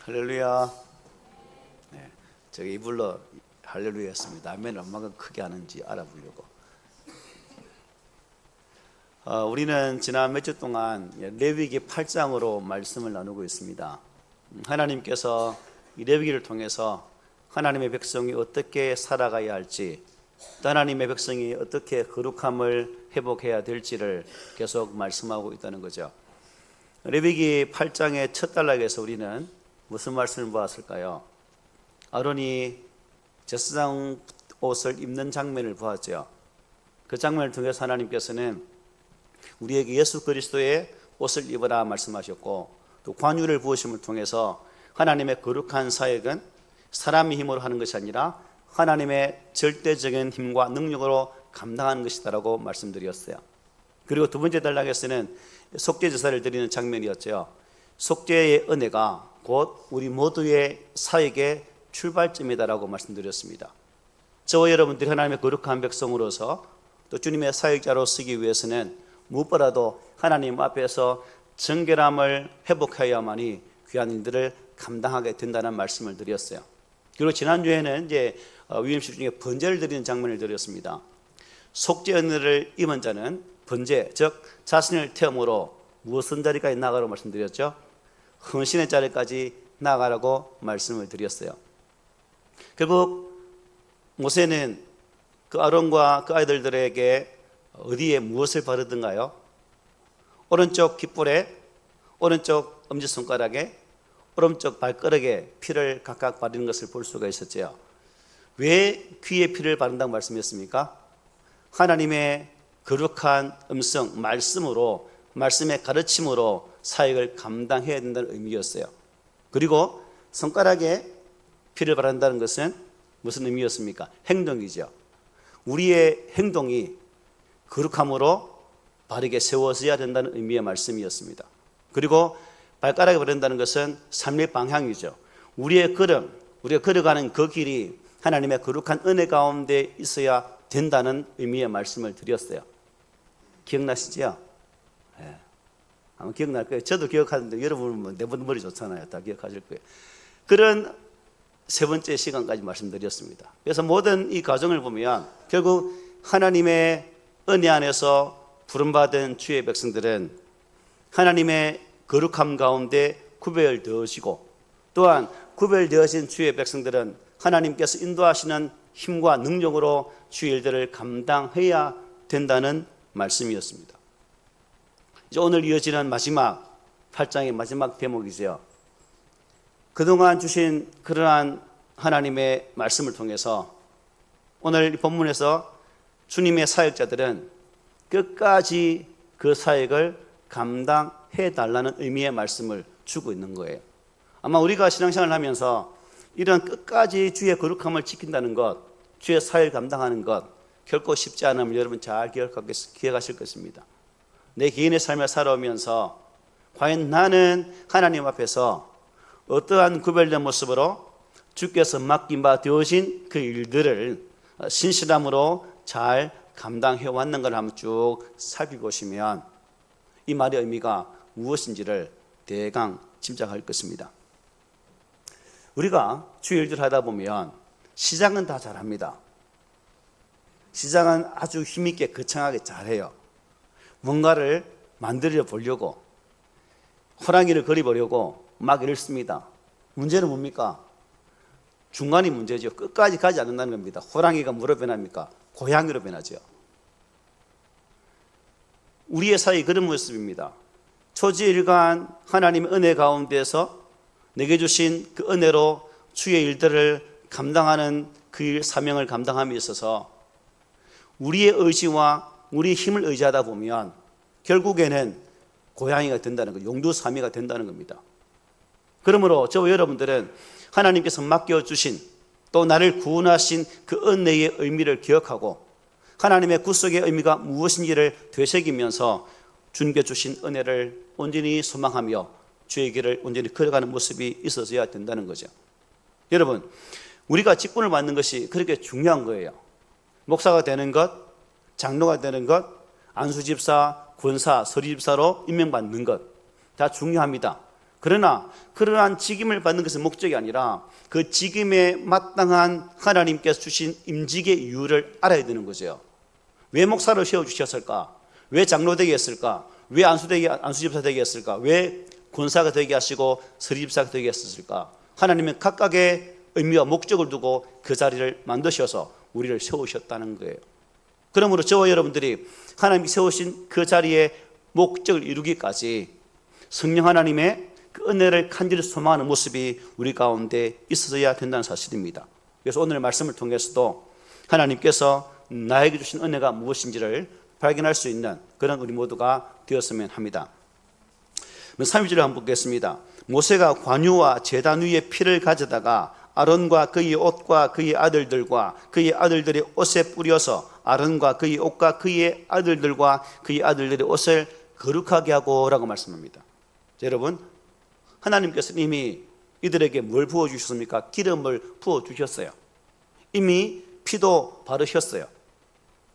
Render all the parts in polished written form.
할렐루야. 네, 저기 이불로 할렐루야 했습니다. 아멘 얼마나 크게 하는지 알아보려고. 우리는 지난 몇 주 동안 레위기 8장으로 말씀을 나누고 있습니다. 하나님께서 이 레위기를 통해서 하나님의 백성이 어떻게 살아가야 할지, 또 하나님의 백성이 어떻게 거룩함을 회복해야 될지를 계속 말씀하고 있다는 거죠. 레위기 8장의 첫 단락에서 우리는 무슨 말씀을 보았을까요? 아론이 제사장 옷을 입는 장면을 보았죠. 그 장면을 통해서 하나님께서는 우리에게 예수 그리스도의 옷을 입어라 말씀하셨고, 또 관유를 부으심을 통해서 하나님의 거룩한 사역은 사람의 힘으로 하는 것이 아니라 하나님의 절대적인 힘과 능력으로 감당하는 것이다라고 말씀드렸어요. 그리고 두 번째 단락에서는 속죄 제사를 드리는 장면이었죠. 속죄의 은혜가 곧 우리 모두의 사역의 출발점이다라고 말씀드렸습니다. 저와 여러분들이 하나님의 거룩한 백성으로서 또 주님의 사역자로 서기 위해서는 무엇보다도 하나님 앞에서 정결함을 회복해야만이 귀한 일들을 감당하게 된다는 말씀을 드렸어요. 그리고 지난주에는 위임식 중에 번제를 드리는 장면을 드렸습니다. 속죄 은혜를 입은 자는 번제, 즉 자신을 태움으로 무엇은 자리까지 나가라고 말씀드렸죠? 헌신의 자리까지 나가라고 말씀을 드렸어요. 결국 모세는 그 아론과 그 아이들에게 어디에 무엇을 바르던가요? 오른쪽 깃불에, 오른쪽 엄지손가락에, 오른쪽 발가락에 피를 각각 바르는 것을 볼 수가 있었죠. 왜 귀에 피를 바른다고 말씀했습니까? 하나님의 거룩한 음성, 말씀으로, 말씀의 가르침으로 사역을 감당해야 된다는 의미였어요. 그리고 손가락에 피를 바른다는 것은 무슨 의미였습니까? 행동이죠. 우리의 행동이 거룩함으로 바르게 세워져야 된다는 의미의 말씀이었습니다. 그리고 발가락에 바른다는 것은 삶의 방향이죠. 우리의 걸음, 우리가 걸어가는 그 길이 하나님의 거룩한 은혜 가운데 있어야 된다는 의미의 말씀을 드렸어요. 기억나시죠? 네. 아마 기억날 거예요. 저도 기억하는데 여러분은 내분 머리 좋잖아요. 다 기억하실 거예요. 그런 세 번째 시간까지 말씀드렸습니다. 그래서 모든 이 과정을 보면 결국 하나님의 은혜 안에서 부름받은 주의 백성들은 하나님의 거룩함 가운데 구별되어지고, 또한 구별되어진 주의 백성들은 하나님께서 인도하시는 힘과 능력으로 주의 일들을 감당해야 된다는 말씀이었습니다. 이제 오늘 이어지는 마지막 8장의 마지막 대목이죠. 그동안 주신 그러한 하나님의 말씀을 통해서 오늘 본문에서 주님의 사역자들은 끝까지 그 사역을 감당해 달라는 의미의 말씀을 주고 있는 거예요. 아마 우리가 신앙생활을 하면서 이런 끝까지 주의 거룩함을 지킨다는 것, 주의 사역을 감당하는 것 결코 쉽지 않으면 여러분 잘 기억하실 것입니다. 내 개인의 삶을 살아오면서 과연 나는 하나님 앞에서 어떠한 구별된 모습으로 주께서 맡긴 바 되어진 그 일들을 신실함으로 잘 감당해 왔는가를 한번 쭉 살펴보시면 이 말의 의미가 무엇인지를 대강 짐작할 것입니다. 우리가 주의 일들을 하다 보면 시작은 다 잘합니다. 시작은 아주 힘있게 거창하게 잘해요. 뭔가를 만들어 보려고, 호랑이를 그려보려고 막 이렇습니다. 문제는 뭡니까? 중간이 문제죠. 끝까지 가지 않는다는 겁니다. 호랑이가 뭐로 변합니까? 고양이로 변하죠. 우리의 사이 그런 모습입니다. 초지일관 하나님의 은혜 가운데서 내게 주신 그 은혜로 주의 일들을 감당하는 그 일 사명을 감당함에 있어서 우리의 의지와 우리의 힘을 의지하다 보면 결국에는 고양이가 된다는 것, 용두사미가 된다는 겁니다. 그러므로 저와 여러분들은 하나님께서 맡겨주신 또 나를 구원하신 그 은혜의 의미를 기억하고 하나님의 구속의 의미가 무엇인지를 되새기면서 주님께 주신 은혜를 온전히 소망하며 주의 길을 온전히 걸어가는 모습이 있어져야 된다는 거죠. 여러분, 우리가 직분을 받는 것이 그렇게 중요한 거예요. 목사가 되는 것, 장로가 되는 것, 안수집사, 권사, 서리집사로 임명받는 것 다 중요합니다. 그러나 그러한 직임을 받는 것은 목적이 아니라 그 직임에 마땅한 하나님께서 주신 임직의 이유를 알아야 되는 거죠. 왜 목사를 세워주셨을까? 왜 장로 되게 했을까? 왜 안수집사 되게 했을까? 왜 권사가 되게 하시고 서리집사가 되게 했을까? 하나님은 각각의 의미와 목적을 두고 그 자리를 만드셔서 우리를 세우셨다는 거예요. 그러므로 저와 여러분들이 하나님이 세우신 그 자리의 목적을 이루기까지 성령 하나님의 그 은혜를 간절히 소망하는 모습이 우리 가운데 있어야 된다는 사실입니다. 그래서 오늘 말씀을 통해서도 하나님께서 나에게 주신 은혜가 무엇인지를 발견할 수 있는 그런 우리 모두가 되었으면 합니다. 3절을 한번 보겠습니다. 모세가 관유와 제단 위에 피를 가져다가 아론과 그의 옷과 그의 아들들과 그의 아들들의 옷에 뿌려서 아론과 그의 옷과 그의 아들들과 그의 아들들의 옷을 거룩하게 하고 라고 말씀합니다. 여러분, 하나님께서는 이미 이들에게 뭘 부어주셨습니까? 기름을 부어주셨어요. 이미 피도 바르셨어요.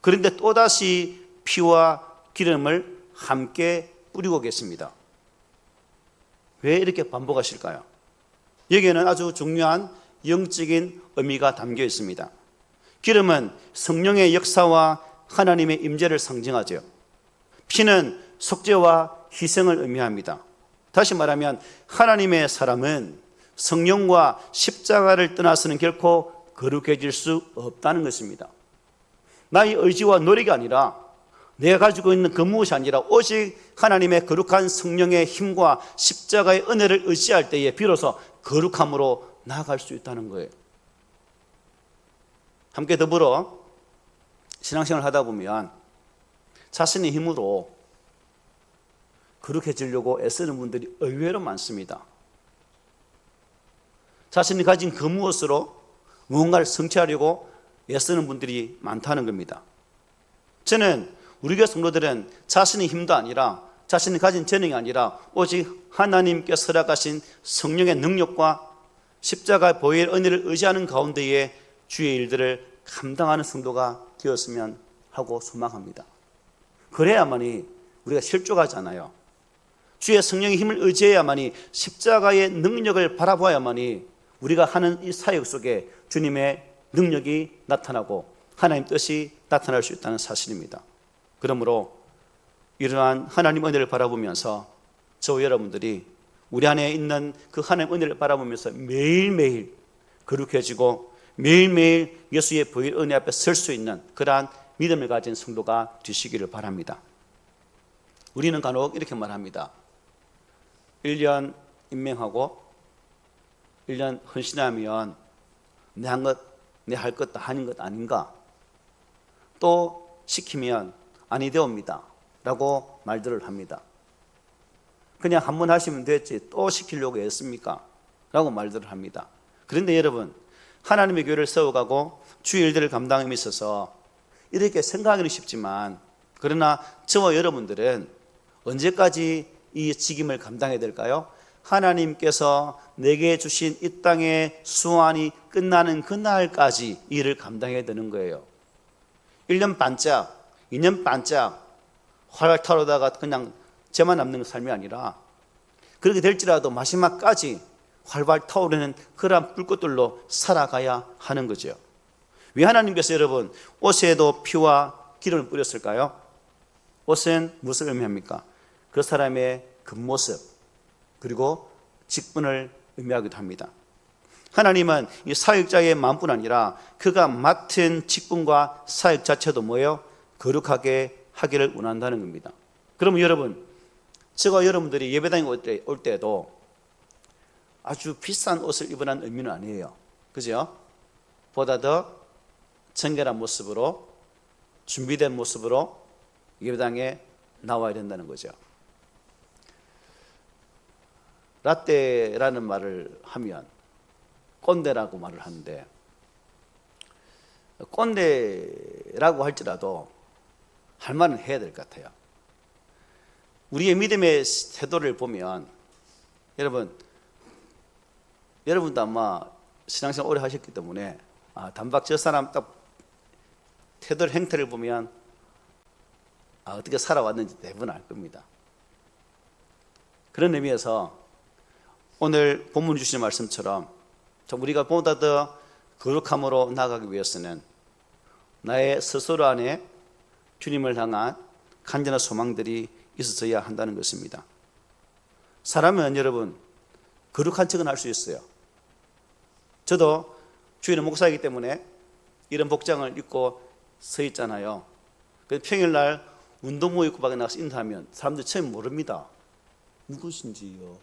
그런데 또다시 피와 기름을 함께 뿌리고 계십니다. 왜 이렇게 반복하실까요? 여기에는 아주 중요한 영적인 의미가 담겨 있습니다. 기름은 성령의 역사와 하나님의 임재를 상징하죠. 피는 속죄와 희생을 의미합니다. 다시 말하면 하나님의 사람은 성령과 십자가를 떠나서는 결코 거룩해질 수 없다는 것입니다. 나의 의지와 노력이 아니라 내가 가지고 있는 그 무엇이 아니라 오직 하나님의 거룩한 성령의 힘과 십자가의 은혜를 의지할 때에 비로소 거룩함으로 나아갈 수 있다는 거예요. 함께 더불어 신앙생활을 하다 보면 자신의 힘으로 거룩해지려고 애쓰는 분들이 의외로 많습니다. 자신이 가진 그 무엇으로 무언가를 성취하려고 애쓰는 분들이 많다는 겁니다. 저는 우리 교회 성도들은 자신의 힘도 아니라 자신이 가진 재능이 아니라 오직 하나님께서 허락하신 성령의 능력과 십자가의 보혈 은혜를 의지하는 가운데에 주의 일들을 감당하는 성도가 되었으면 하고 소망합니다. 그래야만이 우리가 실족하잖아요. 주의 성령의 힘을 의지해야만이 십자가의 능력을 바라보아야만이 우리가 하는 이 사역 속에 주님의 능력이 나타나고 하나님 뜻이 나타날 수 있다는 사실입니다. 그러므로 이러한 하나님 은혜를 바라보면서 저와 여러분들이 우리 안에 있는 그 하나님 은혜를 바라보면서 매일매일 거룩해지고 매일매일 예수의 보혈 은혜 앞에 설 수 있는 그러한 믿음을 가진 성도가 되시기를 바랍니다. 우리는 간혹 이렇게 말합니다. 1년 임명하고 1년 헌신하면 내 할 것 다 하는 것 아닌가? 또 시키면 아니 되옵니다 라고 말들을 합니다. 그냥 한 번 하시면 됐지 또 시키려고 했습니까? 라고 말들을 합니다. 그런데 여러분, 하나님의 교회를 세워가고 주의 일들을 감당함에 있어서 이렇게 생각하기는 쉽지만 그러나 저와 여러분들은 언제까지 이 직임을 감당해야 될까요? 하나님께서 내게 주신 이 땅의 수완이 끝나는 그날까지 일을 감당해야 되는 거예요. 1년 반짝, 2년 반짝 활활 타오르다가 그냥 죄만 남는 삶이 아니라 그렇게 될지라도 마지막까지 활발 타오르는 그러한 불꽃들로 살아가야 하는 거죠. 왜 하나님께서 여러분 옷에도 피와 기름을 뿌렸을까요? 옷은 무엇을 의미합니까? 그 사람의 겉모습 그리고 직분을 의미하기도 합니다. 하나님은 이 사역자의 마음뿐 아니라 그가 맡은 직분과 사역 자체도 뭐예요? 거룩하게 하기를 원한다는 겁니다. 그러면 여러분, 저와 여러분들이 예배당에 올 때도 아주 비싼 옷을 입으라는 의미는 아니에요. 그죠? 보다 더 정결한 모습으로 준비된 모습으로 예배당에 나와야 된다는 거죠. 라떼라는 말을 하면 꼰대라고 말을 하는데 꼰대라고 할지라도 할 말은 해야 될 것 같아요. 우리의 믿음의 태도를 보면 여러분도 아마 신앙생활 오래 하셨기 때문에 단박 저 사람 딱 태도를 행태를 보면 어떻게 살아왔는지 대부분 알 겁니다. 그런 의미에서 오늘 본문 주시는 말씀처럼 우리가 보다 더 거룩함으로 나아가기 위해서는 나의 스스로 안에 주님을 향한 간절한 소망들이 있어야 한다는 것입니다. 사람은 여러분 거룩한 척은 할 수 있어요. 저도 주일은 목사이기 때문에 이런 복장을 입고 서 있잖아요. 평일날 운동복 입고 밖에 나가서 인사하면 사람들이 처음 모릅니다. 누구신지요?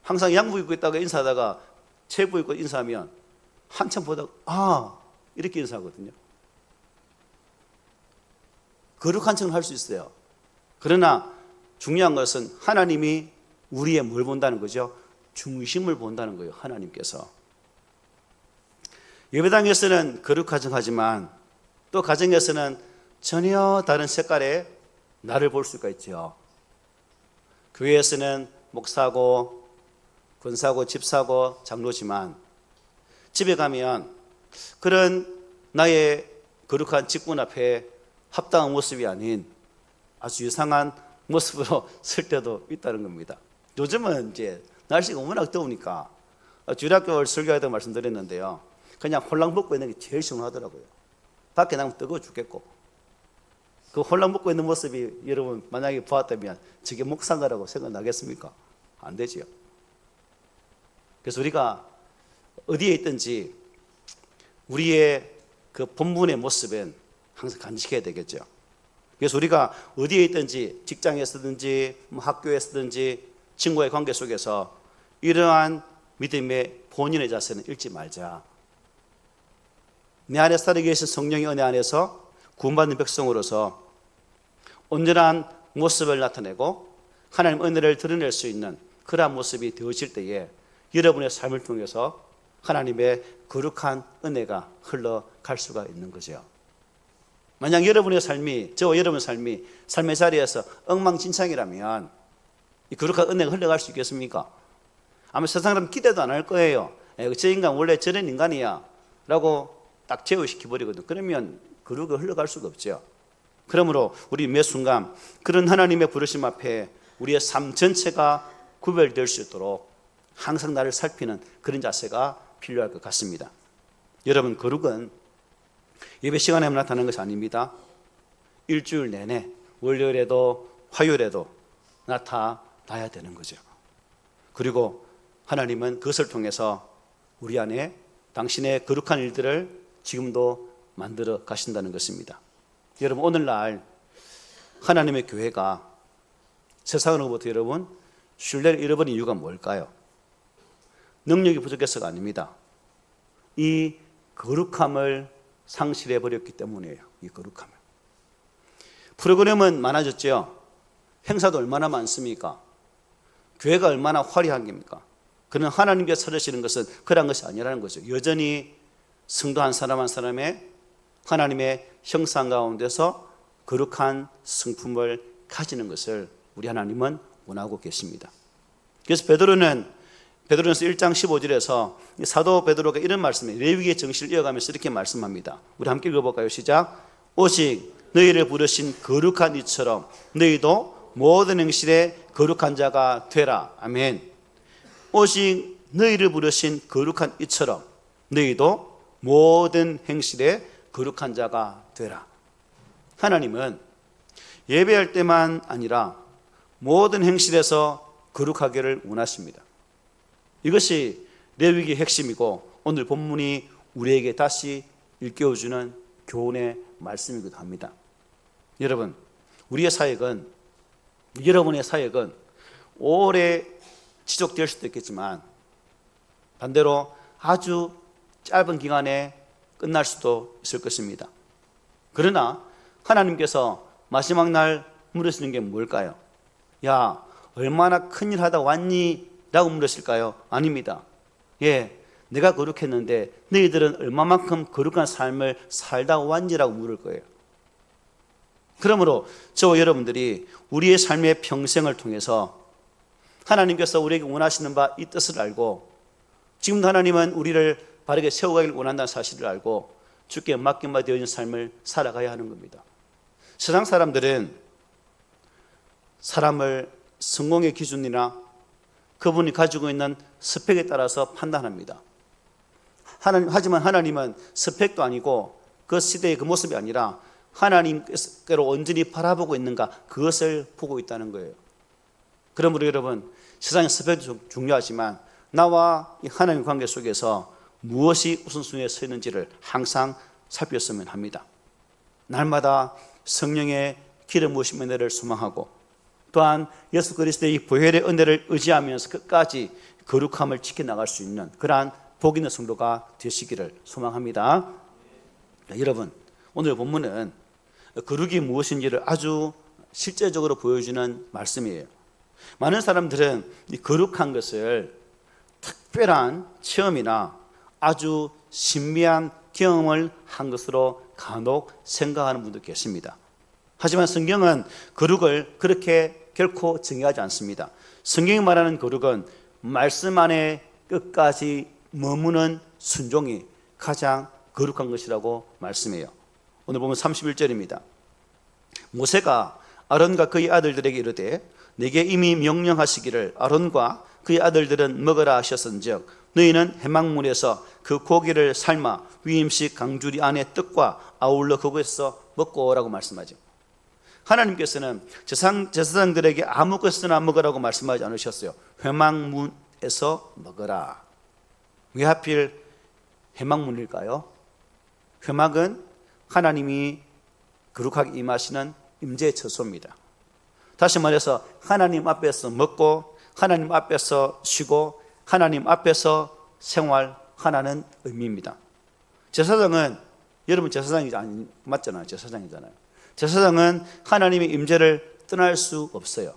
항상 양복 입고 있다가 인사하다가 체육복 입고 인사하면 한참 보다가 이렇게 인사하거든요. 거룩한 척은 할 수 있어요. 그러나 중요한 것은 하나님이 우리의 뭘 본다는 거죠? 중심을 본다는 거예요. 하나님께서. 예배당에서는 거룩한 척 하지만 또 가정에서는 전혀 다른 색깔의 나를 볼 수가 있죠. 교회에서는 목사고 권사고 집사고 장로지만 집에 가면 그런 나의 거룩한 직분 앞에 합당한 모습이 아닌 아주 이상한 모습으로 설 때도 있다는 겁니다. 요즘은 이제 날씨가 워낙 더우니까 주일학교 설교할 때 말씀드렸는데요. 그냥 홀랑 벗고 있는 게 제일 시원하더라고요. 밖에 나가면 뜨거워 죽겠고. 그 홀랑 벗고 있는 모습이 여러분 만약에 보았다면 저게 목사가라고 생각나겠습니까? 안 되지요. 그래서 우리가 어디에 있든지 우리의 그 본분의 모습은 항상 간직해야 되겠죠. 그래서 우리가 어디에 있든지 직장에서든지 학교에서든지 친구의 관계 속에서 이러한 믿음의 본인의 자세는 잃지 말자. 내 안에 살아 계신 성령의 은혜 안에서 구원받는 백성으로서 온전한 모습을 나타내고 하나님 은혜를 드러낼 수 있는 그러한 모습이 되어질 때에 여러분의 삶을 통해서 하나님의 거룩한 은혜가 흘러갈 수가 있는 거죠. 만약 여러분의 삶이, 저와 여러분의 삶이 삶의 자리에서 엉망진창이라면 이 거룩한 은혜가 흘러갈 수 있겠습니까? 아마 세상 사람 기대도 안 할 거예요. 저 인간 원래 저런 인간이야 라고 딱 제어시켜버리거든. 그러면 거룩이 흘러갈 수가 없죠. 그러므로 우리 매 순간 그런 하나님의 부르심 앞에 우리의 삶 전체가 구별될 수 있도록 항상 나를 살피는 그런 자세가 필요할 것 같습니다. 여러분, 거룩은 예배 시간에만 나타나는 것이 아닙니다. 일주일 내내 월요일에도 화요일에도 나타나야 되는 거죠. 그리고 하나님은 그것을 통해서 우리 안에 당신의 거룩한 일들을 지금도 만들어 가신다는 것입니다. 여러분, 오늘날 하나님의 교회가 세상으로부터 여러분 신뢰를 잃어버린 이유가 뭘까요? 능력이 부족해서가 아닙니다. 이 거룩함을 상실해 버렸기 때문이에요. 이 거룩함을. 프로그램은 많아졌죠. 행사도 얼마나 많습니까? 교회가 얼마나 화려한 겁니까? 그는 하나님께서 찾으시는 것은 그런 것이 아니라는 거죠. 여전히 성도 한 사람 한 사람의 하나님의 형상 가운데서 거룩한 성품을 가지는 것을 우리 하나님은 원하고 계십니다. 그래서 베드로는 1장 15절에서 사도 베드로가 이런 말씀을 레위기의 정신을 이어가면서 이렇게 말씀합니다. 우리 함께 읽어볼까요? 시작. 오직 너희를 부르신 거룩한 이처럼 너희도 모든 행실에 거룩한 자가 되라. 아멘. 오직 너희를 부르신 거룩한 이처럼 너희도 모든 행실에 거룩한 자가 되라. 하나님은 예배할 때만 아니라 모든 행실에서 거룩하기를 원하십니다. 이것이 레위기의 핵심이고 오늘 본문이 우리에게 다시 일깨워주는 교훈의 말씀이기도 합니다. 여러분, 우리의 사역은, 여러분의 사역은 오래 지속될 수도 있겠지만 반대로 아주 짧은 기간에 끝날 수도 있을 것입니다. 그러나 하나님께서 마지막 날 물으시는 게 뭘까요? 야, 얼마나 큰일 하다 왔니? 라고 물으실까요? 아닙니다. 예, 내가 거룩했는데 너희들은 얼마만큼 거룩한 삶을 살다 왔니라고 물을 거예요. 그러므로 저와 여러분들이 우리의 삶의 평생을 통해서 하나님께서 우리에게 원하시는 바 이 뜻을 알고 지금도 하나님은 우리를 바르게 세워가기를 원한다는 사실을 알고 주께 맡긴 바 되어진 삶을 살아가야 하는 겁니다. 세상 사람들은 사람을 성공의 기준이나 그분이 가지고 있는 스펙에 따라서 판단합니다. 하지만 하나님은 스펙도 아니고 그 시대의 그 모습이 아니라 하나님께로 온전히 바라보고 있는가, 그것을 보고 있다는 거예요. 그러므로 여러분, 세상의 스펙도 중요하지만 나와 이 하나님 관계 속에서 무엇이 우선순위에 서 있는지를 항상 살폈으면 합니다. 날마다 성령의 기름 부으심 은혜를 소망하고, 또한 예수 그리스도의 보혈의 은혜를 의지하면서 끝까지 거룩함을 지켜나갈 수 있는 그러한 복 있는 성도가 되시기를 소망합니다. 여러분, 오늘 본문은 거룩이 무엇인지를 아주 실제적으로 보여주는 말씀이에요. 많은 사람들은 이 거룩한 것을 특별한 체험이나 아주 신비한 경험을 한 것으로 간혹 생각하는 분도 계십니다. 하지만 성경은 거룩을 그렇게 결코 정의하지 않습니다. 성경이 말하는 거룩은 말씀 안에 끝까지 머무는 순종이 가장 거룩한 것이라고 말씀해요. 오늘 보면 31절입니다. 모세가 아론과 그의 아들들에게 이르되 내게 이미 명령하시기를 아론과 그의 아들들은 먹으라 하셨은즉 너희는 해망문에서 그 고기를 삶아 위임식 강주리 안에 떡과 아울러 그곳에서 먹고 오라고 말씀하죠. 하나님께서는 제사장들에게 아무 것이나 먹으라고 말씀하지 않으셨어요. 회막문에서 먹으라. 왜 하필 회막문일까요? 회막은 하나님이 거룩하게 임하시는 임재의 처소입니다. 다시 말해서 하나님 앞에서 먹고 하나님 앞에서 쉬고 하나님 앞에서 생활하는 의미입니다. 제사장은, 여러분 제사장이 맞잖아요. 제사장이잖아요. 제사장은 하나님의 임재를 떠날 수 없어요.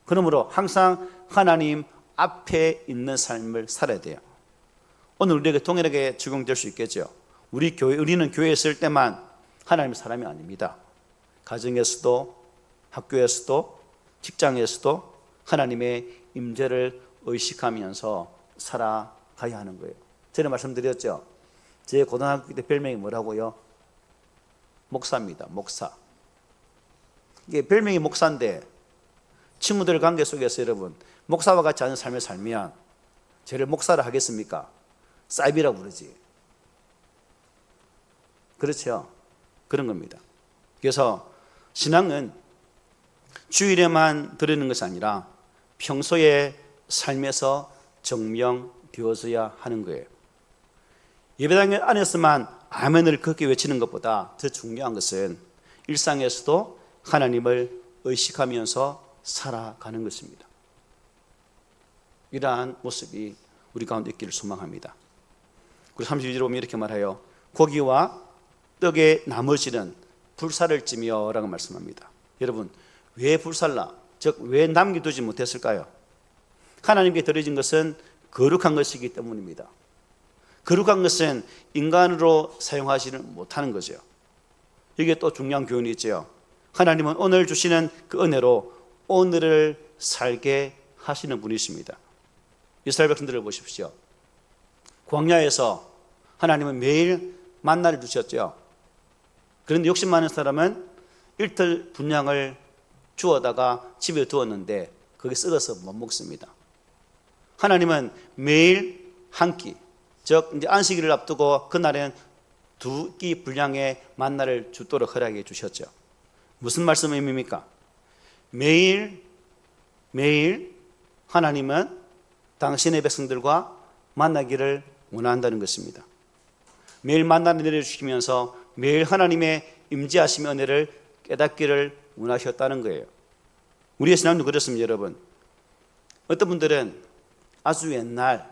그러므로 항상 하나님 앞에 있는 삶을 살아야 돼요. 오늘 우리에게 동일하게 적용될 수 있겠죠. 우리는 교회에 있을 때만 하나님의 사람이 아닙니다. 가정에서도, 학교에서도, 직장에서도 하나님의 임재를 의식하면서 살아가야 하는 거예요. 전에 말씀드렸죠. 제 고등학교 때 별명이 뭐라고요? 목사입니다. 목사. 이게 별명이 목사인데 친구들 관계 속에서 여러분, 목사와 같이 하는 삶을 살면 저를 목사를 하겠습니까? 사이비라고 부르지. 그렇죠? 그런 겁니다. 그래서 신앙은 주일에만 드리는 것이 아니라 평소의 삶에서 증명되어져야 하는 거예요. 예배당 안에서만 아멘을 그렇게 외치는 것보다 더 중요한 것은 일상에서도 하나님을 의식하면서 살아가는 것입니다. 이러한 모습이 우리 가운데 있기를 소망합니다. 그리고 32절에 보면 이렇게 말해요. 고기와 떡의 나머지는 불살을 찌며 라고 말씀합니다. 여러분, 왜 불살라? 즉 왜 남겨두지 못했을까요? 하나님께 드려진 것은 거룩한 것이기 때문입니다. 거룩한 것은 인간으로 사용하지는 못하는 거죠. 이게 또 중요한 교훈이 있죠. 하나님은 오늘 주시는 그 은혜로 오늘을 살게 하시는 분이십니다. 이스라엘 백성들을 보십시오. 광야에서 하나님은 매일 만나를 주셨죠. 그런데 욕심 많은 사람은 일틀 분량을 주워다가 집에 두었는데 그게 썩어서 못 먹습니다. 하나님은 매일 한 끼, 즉 이제 안식일을 앞두고 그날에는 2끼 분량의 만나를 주도록 허락해 주셨죠. 무슨 말씀의 의미입니까? 매일 하나님은 당신의 백성들과 만나기를 원한다는 것입니다. 매일 만나를 내려주시면서 매일 하나님의 임재하심의 은혜를 깨닫기를 원하셨다는 거예요. 우리의 신앙도 그렇습니다. 여러분, 어떤 분들은 아주 옛날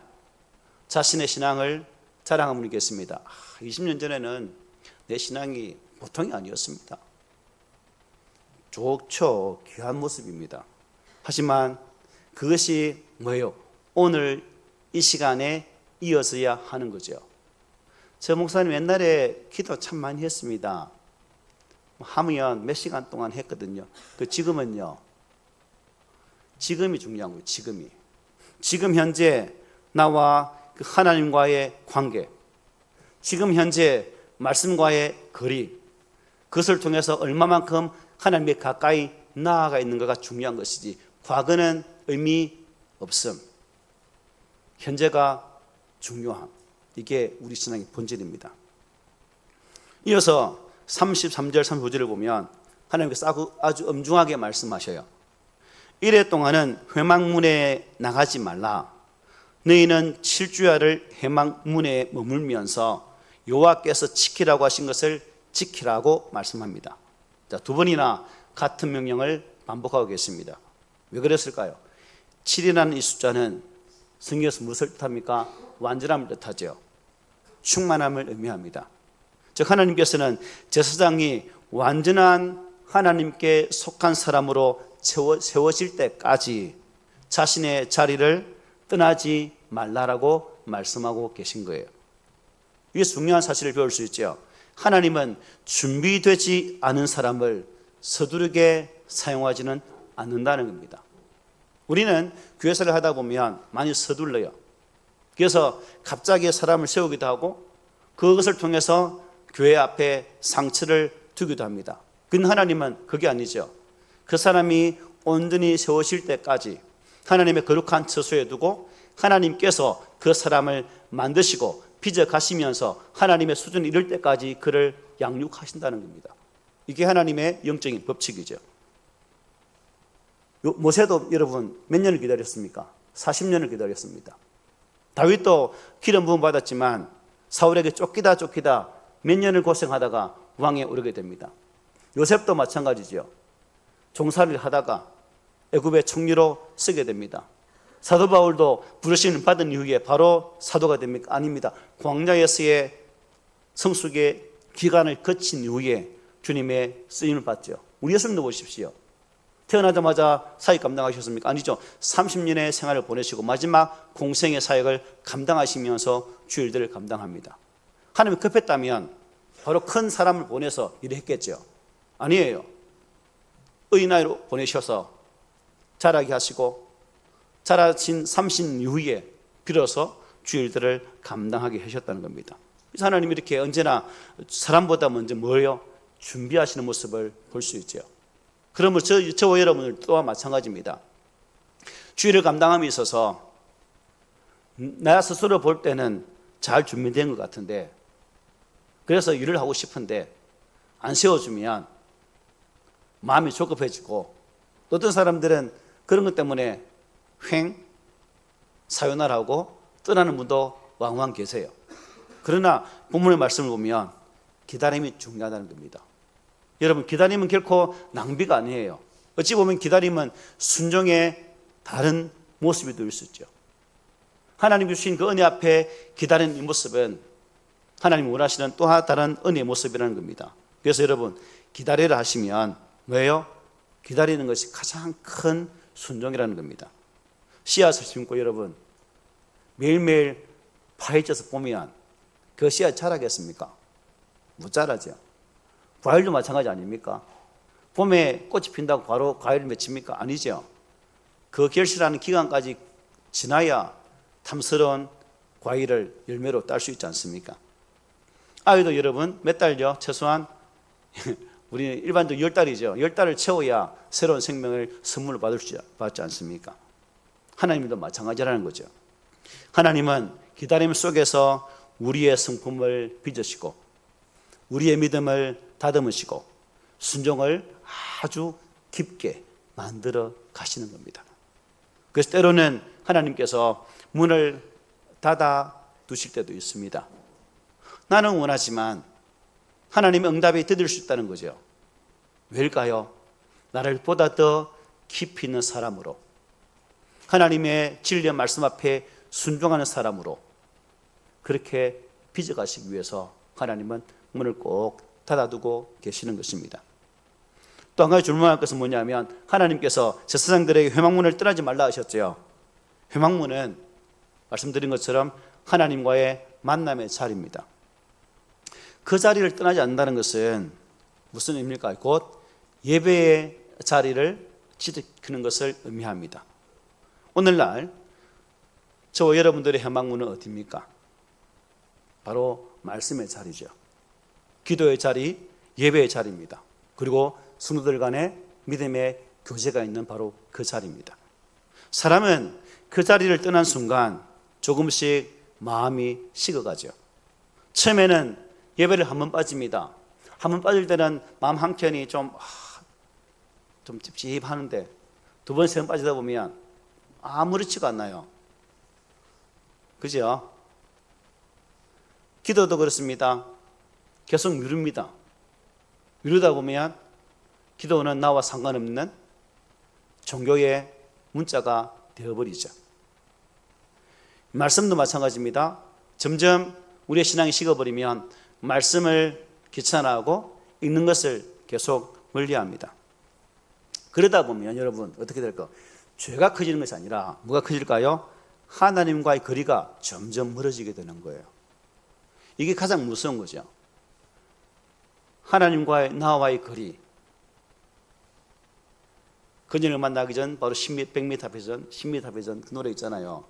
자신의 신앙을 자랑하는 분이 계십니다. 20년 전에는 내 신앙이 보통이 아니었습니다. 좋죠. 귀한 모습입니다. 하지만 그것이 뭐예요? 오늘 이 시간에 이어져야 하는 거죠. 저 목사님 옛날에 기도 참 많이 했습니다. 하면 몇 시간 동안 했거든요. 지금은요. 지금이 중요한 거예요. 지금 현재 나와 그 하나님과의 관계, 지금 현재 말씀과의 거리, 그것을 통해서 얼마만큼 하나님께 가까이 나아가 있는가가 중요한 것이지 과거는 의미 없음, 현재가 중요함, 이게 우리 신앙의 본질입니다. 이어서 33절 35절을 보면 하나님께서 아주 엄중하게 말씀하셔요. 이래 동안은 회막문에 나가지 말라. 너희는 7주야를 회막문에 머물면서 여호와께서 지키라고 하신 것을 지키라고 말씀합니다. 자, 두 번이나 같은 명령을 반복하고 계십니다. 왜 그랬을까요? 7이라는 이 숫자는 성경에서 무엇을 뜻합니까? 완전함을 뜻하죠. 충만함을 의미합니다. 즉 하나님께서는 제사장이 완전한 하나님께 속한 사람으로 세워질 때까지 자신의 자리를 떠나지 말라라고 말씀하고 계신 거예요. 이게 중요한 사실을 배울 수 있죠. 하나님은 준비되지 않은 사람을 서두르게 사용하지는 않는다는 겁니다. 우리는 교회사를 하다 보면 많이 서둘러요. 그래서 갑자기 사람을 세우기도 하고 그것을 통해서 교회 앞에 상처를 두기도 합니다. 근데 하나님은 그게 아니죠. 그 사람이 온전히 세우실 때까지 하나님의 거룩한 처소에 두고 하나님께서 그 사람을 만드시고 빚어 가시면서 하나님의 수준에 이를 때까지 그를 양육하신다는 겁니다. 이게 하나님의 영적인 법칙이죠. 모세도 여러분 몇 년을 기다렸습니까? 40년을 기다렸습니다. 다윗도 기름 부음 받았지만 사울에게 쫓기다 몇 년을 고생하다가 왕에 오르게 됩니다. 요셉도 마찬가지죠. 종살이를 하다가 애굽의 총리로 쓰게 됩니다. 사도 바울도 부르심을 받은 이후에 바로 사도가 됩니까? 아닙니다. 광야에서의 성숙의 기간을 거친 이후에 주님의 쓰임을 받죠. 우리 예수님도 보십시오. 태어나자마자 사역 감당하셨습니까? 아니죠. 30년의 생활을 보내시고 마지막 공생의 사역을 감당하시면서 주 일들을 감당합니다. 하나님이 급했다면 바로 큰 사람을 보내서 일을 했겠죠. 아니에요. 어린아이로 보내셔서 자라게 하시고 자라신 30년 이후에 비로소 주 일들을 감당하게 하셨다는 겁니다. 그래서 하나님이 이렇게 언제나 사람보다 먼저 뭐예요? 준비하시는 모습을 볼 수 있죠. 그러면 저와 여러분들 또한 마찬가지입니다. 주일을 감당함에 있어서 나 스스로 볼 때는 잘 준비된 것 같은데 그래서 일을 하고 싶은데 안 세워주면 마음이 조급해지고 어떤 사람들은 그런 것 때문에 사요나라하고 떠나는 분도 왕왕 계세요. 그러나 본문의 말씀을 보면 기다림이 중요하다는 겁니다. 여러분 기다림은 결코 낭비가 아니에요. 어찌 보면 기다림은 순종의 다른 모습이 될 수 있죠. 하나님 주신 그 은혜 앞에 기다리는 이 모습은 하나님이 원하시는 또 다른 은혜의 모습이라는 겁니다. 그래서 여러분 기다리라 하시면 왜요? 기다리는 것이 가장 큰 순종이라는 겁니다. 씨앗을 심고 여러분 매일매일 파헤쳐서 보면 그 씨앗 자라겠습니까? 못 자라죠. 과일도 마찬가지 아닙니까? 봄에 꽃이 핀다고 바로 과일을 맺힙니까? 아니죠. 그 결실하는 기간까지 지나야 탐스러운 과일을 열매로 딸 수 있지 않습니까? 아이도 여러분 몇 달요? 최소한 우리는 일반적으로 10달이죠. 10달을 채워야 새로운 생명을 선물로 받지 않습니까? 하나님도 마찬가지라는 거죠. 하나님은 기다림 속에서 우리의 성품을 빚으시고 우리의 믿음을 다듬으시고 순종을 아주 깊게 만들어 가시는 겁니다. 그래서 때로는 하나님께서 문을 닫아 두실 때도 있습니다. 나는 원하지만 하나님의 응답이 더딜 수 있다는 거죠. 왜일까요? 나를 보다 더 깊이 있는 사람으로 하나님의 진리의 말씀 앞에 순종하는 사람으로 그렇게 빚어가시기 위해서 하나님은 문을 꼭 닫아두고 계시는 것입니다. 또 한 가지 줄문할 것은 뭐냐면 하나님께서 제사장들에게 회막문을 떠나지 말라 하셨죠. 회막문은 말씀드린 것처럼 하나님과의 만남의 자리입니다. 그 자리를 떠나지 않는다는 것은 무슨 의미입니까? 곧 예배의 자리를 지키는 것을 의미합니다. 오늘날 저와 여러분들의 회막문은 어디입니까? 바로 말씀의 자리죠. 기도의 자리, 예배의 자리입니다. 그리고 성도들 간의 믿음의 교제가 있는 바로 그 자리입니다. 사람은 그 자리를 떠난 순간 조금씩 마음이 식어가죠. 처음에는 예배를 한 번 빠집니다. 한 번 빠질 때는 마음 한켠이 좀 찝찝하는데 두 번, 세 번 빠지다 보면 아무렇지가 않나요? 그죠? 기도도 그렇습니다. 계속 미룹니다. 미루다 보면 기도는 나와 상관없는 종교의 문자가 되어버리죠. 말씀도 마찬가지입니다. 점점 우리의 신앙이 식어버리면 말씀을 귀찮아하고 읽는 것을 계속 멀리합니다. 그러다 보면 여러분 어떻게 될까? 죄가 커지는 것이 아니라 뭐가 커질까요? 하나님과의 거리가 점점 멀어지게 되는 거예요. 이게 가장 무서운 거죠. 하나님과의 나와의 거리. 그녀를 만나기 전 바로 100m 앞에 전, 10m 앞에 전 그 노래 있잖아요.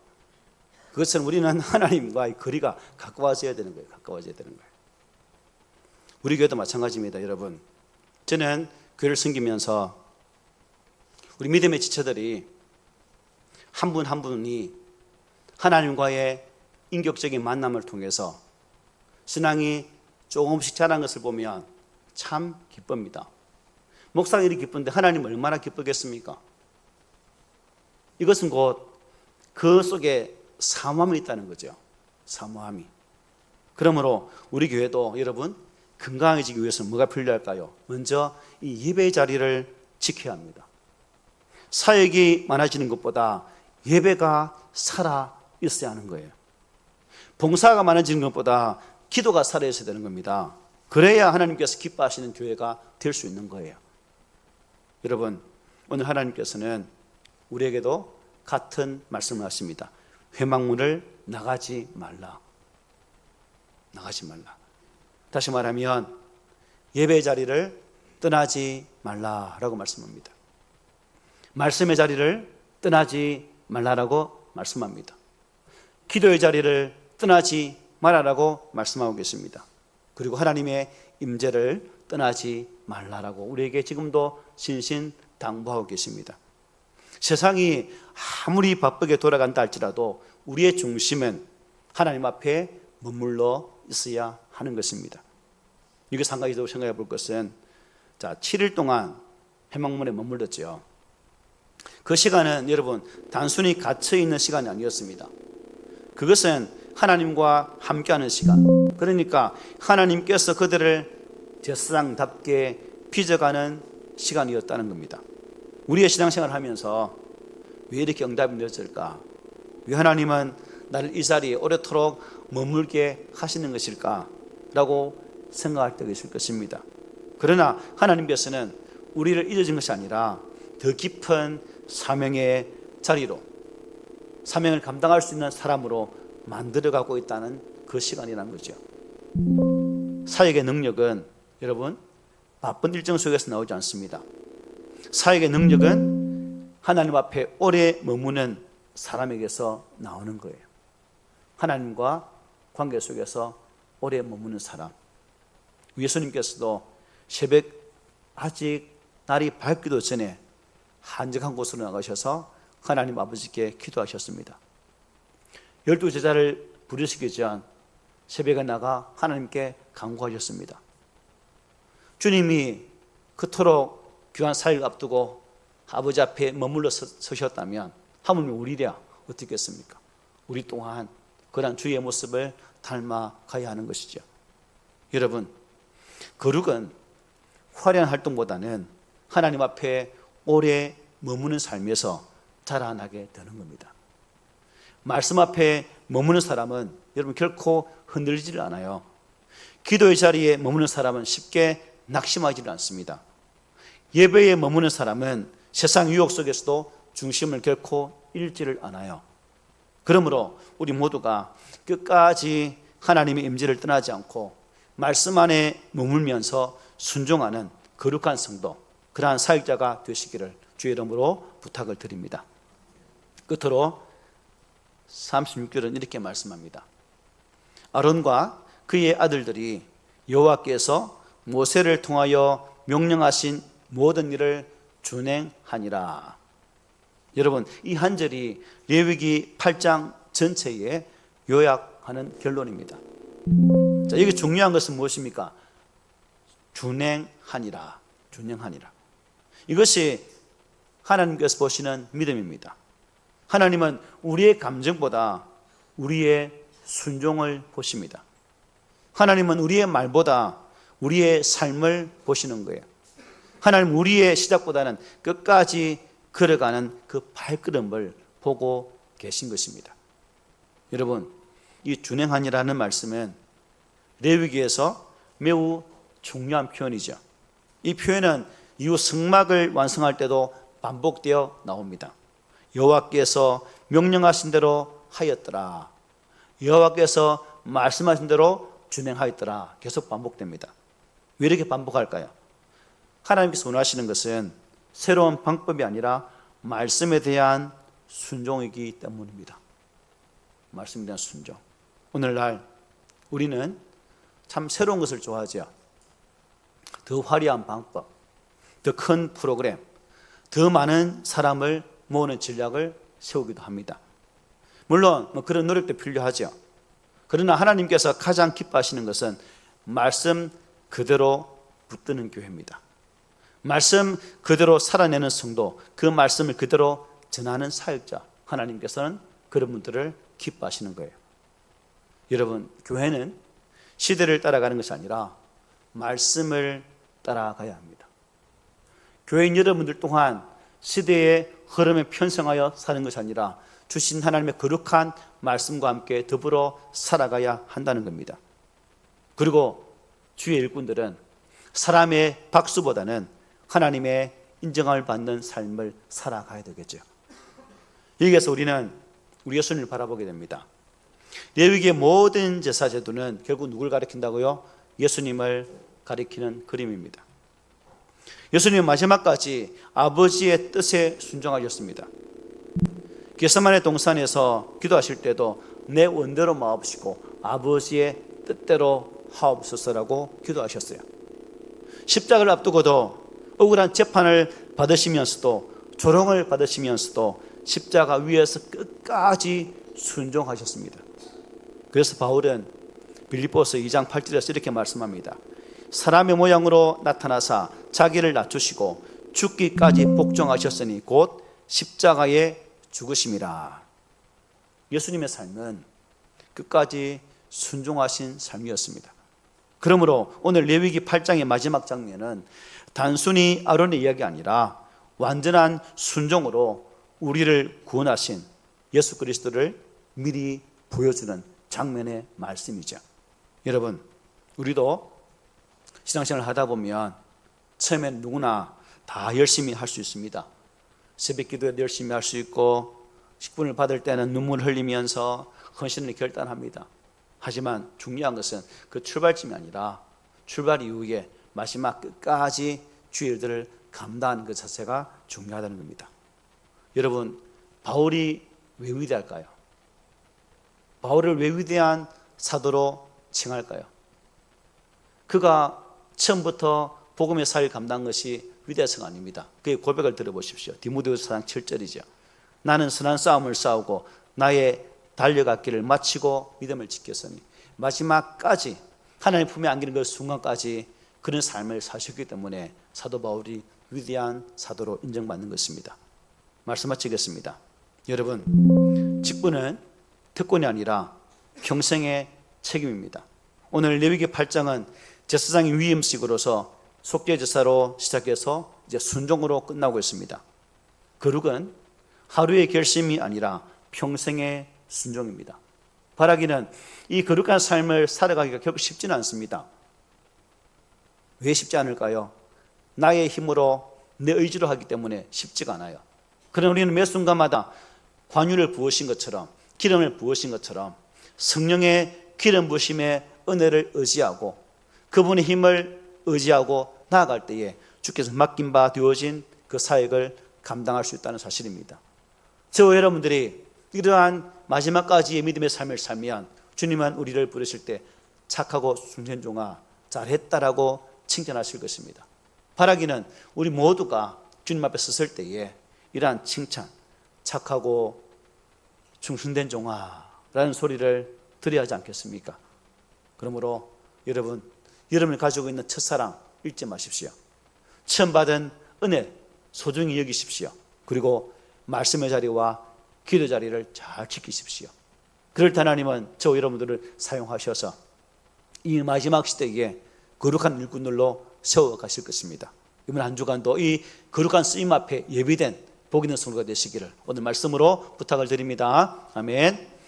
그것처럼 우리는 하나님과의 거리가 가까워져야 되는 거예요. 가까워져야 되는 거예요. 우리 교회도 마찬가지입니다, 여러분. 저는 교회를 섬기면서 우리 믿음의 지체들이 한 분 한 분이 하나님과의 인격적인 만남을 통해서 신앙이 조금씩 자란 것을 보면 참 기쁩니다. 목사가 이렇게 기쁜데 하나님 얼마나 기쁘겠습니까? 이것은 곧 그 속에 사모함이 있다는 거죠. 사모함이. 그러므로 우리 교회도 여러분 건강해지기 위해서 뭐가 필요할까요? 먼저 이 예배의 자리를 지켜야 합니다. 사역이 많아지는 것보다 예배가 살아 있어야 하는 거예요. 봉사가 많아지는 것보다 기도가 살아 있어야 되는 겁니다. 그래야 하나님께서 기뻐하시는 교회가 될 수 있는 거예요. 여러분, 오늘 하나님께서는 우리에게도 같은 말씀을 하십니다. 회막문을 나가지 말라. 나가지 말라. 다시 말하면 예배의 자리를 떠나지 말라라고 말씀합니다. 말씀의 자리를 떠나지 말라라고 말씀합니다. 기도의 자리를 떠나지 말라라고 말씀하고 계십니다. 그리고 하나님의 임재를 떠나지 말라라고 우리에게 지금도 신신당부하고 계십니다. 세상이 아무리 바쁘게 돌아간다 할지라도 우리의 중심은 하나님 앞에 머물러 있어야 하는 것입니다. 여기서 한 가지 더 생각해 볼 것은 7일 동안 회막문에 머물렀죠. 그 시간은 여러분 단순히 갇혀 있는 시간이 아니었습니다. 그것은 하나님과 함께하는 시간. 그러니까 하나님께서 그들을 제사장답게 빚어가는 시간이었다는 겁니다. 우리의 신앙생활을 하면서 왜 이렇게 응답이 늦어질까? 왜 하나님은 나를 이 자리에 오래도록 머물게 하시는 것일까? 라고 생각할 때가 있을 것입니다. 그러나 하나님께서는 우리를 잊어진 것이 아니라 더 깊은 사명의 자리로, 사명을 감당할 수 있는 사람으로 만들어가고 있다는 그 시간이라는 거죠. 사역의 능력은 여러분 바쁜 일정 속에서 나오지 않습니다. 사역의 능력은 하나님 앞에 오래 머무는 사람에게서 나오는 거예요. 하나님과 관계 속에서 오래 머무는 사람. 예수님께서도 새벽 아직 날이 밝기도 전에 한적한 곳으로 나가셔서 하나님 아버지께 기도하셨습니다. 12제자를 부르시기 전 새벽에 나가 하나님께 간구하셨습니다. 주님이 그토록 귀한 사역을 앞두고 아버지 앞에 머물러 서셨다면 하물며 우리랴 어떻겠습니까? 우리 또한 그런 주의 모습을 닮아가야 하는 것이죠. 여러분, 거룩은 화려한 활동보다는 하나님 앞에 오래 머무는 삶에서 자라나게 되는 겁니다. 말씀 앞에 머무는 사람은 여러분 결코 흔들리지를 않아요. 기도의 자리에 머무는 사람은 쉽게 낙심하지를 않습니다. 예배에 머무는 사람은 세상 유혹 속에서도 중심을 결코 잃지를 않아요. 그러므로 우리 모두가 끝까지 하나님의 임재를 떠나지 않고 말씀 안에 머물면서 순종하는 거룩한 성도, 그러한 사역자가 되시기를 주의 이름으로 부탁을 드립니다. 끝으로 36절은 이렇게 말씀합니다. 아론과 그의 아들들이 여호와께서 모세를 통하여 명령하신 모든 일을 준행하니라. 여러분, 이 한 절이 레위기 8장 전체에 요약하는 결론입니다. 자, 여기 중요한 것은 무엇입니까? 준행하니라. 준행하니라. 이것이 하나님께서 보시는 믿음입니다. 하나님은 우리의 감정보다 우리의 순종을 보십니다. 하나님은 우리의 말보다 우리의 삶을 보시는 거예요. 하나님 우리의 시작보다는 끝까지 걸어가는 그 발걸음을 보고 계신 것입니다. 여러분, 이 준행하니라는 말씀은 레위기에서 매우 중요한 표현이죠. 이 표현은 이후 성막을 완성할 때도 반복되어 나옵니다. 여호와께서 명령하신 대로 하였더라. 여호와께서 말씀하신 대로 준행하였더라. 계속 반복됩니다. 왜 이렇게 반복할까요? 하나님께서 원하시는 것은 새로운 방법이 아니라 말씀에 대한 순종이기 때문입니다. 말씀에 대한 순종. 오늘날 우리는 참 새로운 것을 좋아하죠. 더 화려한 방법, 더 큰 프로그램, 더 많은 사람을 모으는 전략을 세우기도 합니다. 물론 그런 노력도 필요하죠. 그러나 하나님께서 가장 기뻐하시는 것은 말씀 그대로 붙드는 교회입니다. 말씀 그대로 살아내는 성도, 그 말씀을 그대로 전하는 사역자, 하나님께서는 그런 분들을 기뻐하시는 거예요. 여러분, 교회는 시대를 따라가는 것이 아니라 말씀을 따라가야 합니다. 교회인 여러분들 또한 시대의 흐름에 편성하여 사는 것이 아니라 주신 하나님의 거룩한 말씀과 함께 더불어 살아가야 한다는 겁니다. 그리고 주의 일꾼들은 사람의 박수보다는 하나님의 인정을 받는 삶을 살아가야 되겠죠. 여기에서 우리는 우리 예수님을 바라보게 됩니다. 레위기의 모든 제사 제도는 결국 누굴 가리킨다고요? 예수님을 가리키는 그림입니다. 예수님은 마지막까지 아버지의 뜻에 순종하셨습니다. 겟세마네 동산에서 기도하실 때도 내 원대로 마옵시고 아버지의 뜻대로 하옵소서라고 기도하셨어요. 십자가를 앞두고도 억울한 재판을 받으시면서도 조롱을 받으시면서도 십자가 위에서 끝까지 순종하셨습니다. 그래서 바울은 빌립보서 2장 8절에서 이렇게 말씀합니다. 사람의 모양으로 나타나사 자기를 낮추시고 죽기까지 복종하셨으니 곧 십자가에 죽으심이라. 예수님의 삶은 끝까지 순종하신 삶이었습니다. 그러므로 오늘 레위기 8장의 마지막 장면은 단순히 아론의 이야기 아니라 완전한 순종으로 우리를 구원하신 예수 그리스도를 미리 보여주는 장면의 말씀이죠. 여러분, 우리도 신앙생활을 하다 보면 처음엔 누구나 다 열심히 할 수 있습니다. 새벽 기도에도 열심히 할 수 있고 식분을 받을 때는 눈물 흘리면서 헌신을 결단합니다. 하지만 중요한 것은 그 출발점이 아니라 출발 이후에 마지막 끝까지 주의 일들을 감당하는 그 자세가 중요하다는 겁니다. 여러분, 바울이 왜 위대할까요? 바울을 왜 위대한 사도로 칭할까요? 그가 처음부터 복음의 사역을 감당한 것이 위대해서가 아닙니다. 그의 고백을 들어보십시오. 디모데후서 4장 7절이죠. 나는 선한 싸움을 싸우고 나의 달려갔기를 마치고 믿음을 지켰으니 마지막까지 하나님 품에 안기는 그 순간까지 그런 삶을 사셨기 때문에 사도 바울이 위대한 사도로 인정받는 것입니다. 말씀 마치겠습니다. 여러분, 직분은 특권이 아니라 평생의 책임입니다. 오늘 레위기 8장은 제사장의 위임식으로서 속죄제사로 시작해서 이제 순종으로 끝나고 있습니다. 거룩은 하루의 결심이 아니라 평생의 순종입니다. 바라기는 이 거룩한 삶을 살아가기가 결코 쉽지는 않습니다. 왜 쉽지 않을까요? 나의 힘으로 내 의지로 하기 때문에 쉽지가 않아요. 그러나 우리는 매 순간마다 관유를 부으신 것처럼 기름을 부으신 것처럼 성령의 기름 부으심의 은혜를 의지하고 그분의 힘을 의지하고 나아갈 때에 주께서 맡긴 바 되어진 그 사역을 감당할 수 있다는 사실입니다. 저와 여러분들이 이러한 마지막까지의 믿음의 삶을 살면 주님은 우리를 부르실 때 착하고 순전종아 잘했다라고 칭찬하실 것입니다. 바라기는 우리 모두가 주님 앞에 섰을 때에 이러한 칭찬, 착하고 충성된 종아라는 소리를 들어야 하지 않겠습니까? 그러므로 여러분이 가지고 있는 첫사랑 잊지 마십시오. 처음 받은 은혜 소중히 여기십시오. 그리고 말씀의 자리와 기도 자리를 잘 지키십시오. 그럴 때 하나님은 저 여러분들을 사용하셔서 이 마지막 시대에 거룩한 일꾼들로 세워가실 것입니다. 이번 한 주간도 이 거룩한 쓰임 앞에 예비된 복 있는 성도가 되시기를 오늘 말씀으로 부탁을 드립니다. 아멘.